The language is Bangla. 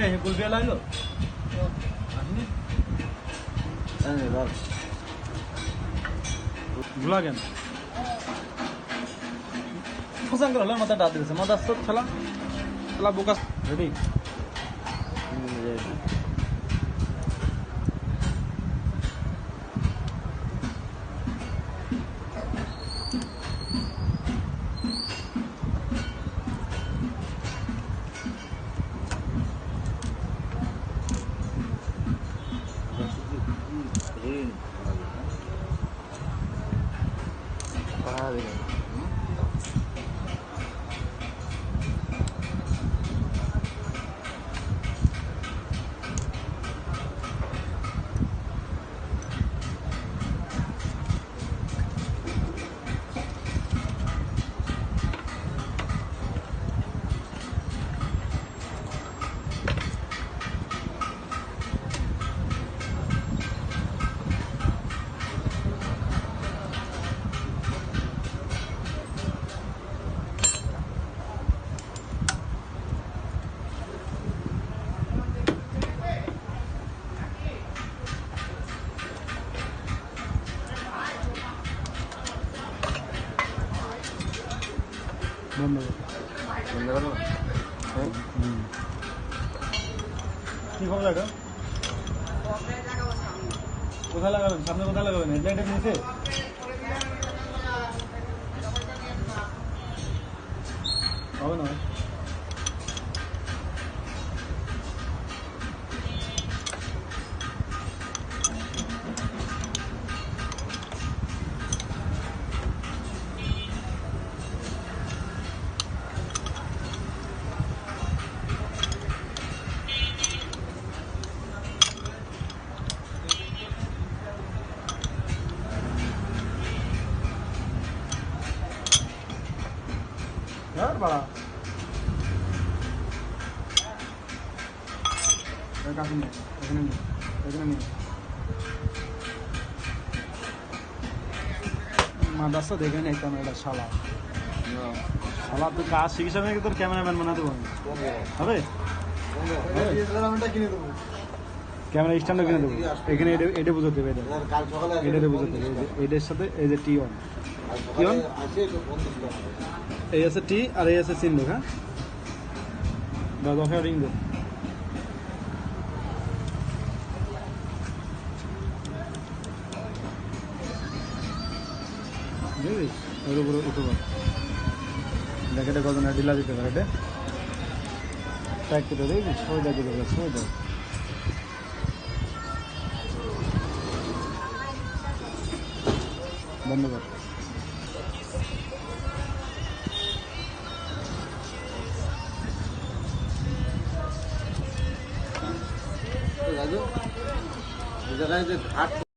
এই কুলবিয়া লাগলো আসনি ভুলা কেন ফসাং করে হলো মাথা ডাক দিয়েছে মাথা সব খেলা খেলা বোকা রেডি কি খবর লাগা কোথায় লাগাবেন সামনে কোথায় লাগাবেন হেডলাইটের নিচে হবে না यार बड़ा काफी नहीं মাদ্রাসা দেখে নেই কেন এটা শালা শালা তুই কাজ শিখিস আমি তোর ক্যামেরাম্যান বানাতে পারবি হবে ক্যামেরা স্ট্যান্ডও কিনে দেবো এখানে এটা বুঝতে দেবে এটাতে বুঝতে দেবে এটার সাথে এই যে টি অন এই আছে টি আর এই আছে সিন হ্যাঁ দাদা রিং দে বুঝলি ওর উপরে উঠে পার জ্যাকেটে কত না ঢিলা দিতে পারে এটা প্যাক করে দেবে সোজা দিতে পারে সোজা বন্ধ কর জায়গায় যে ঘাট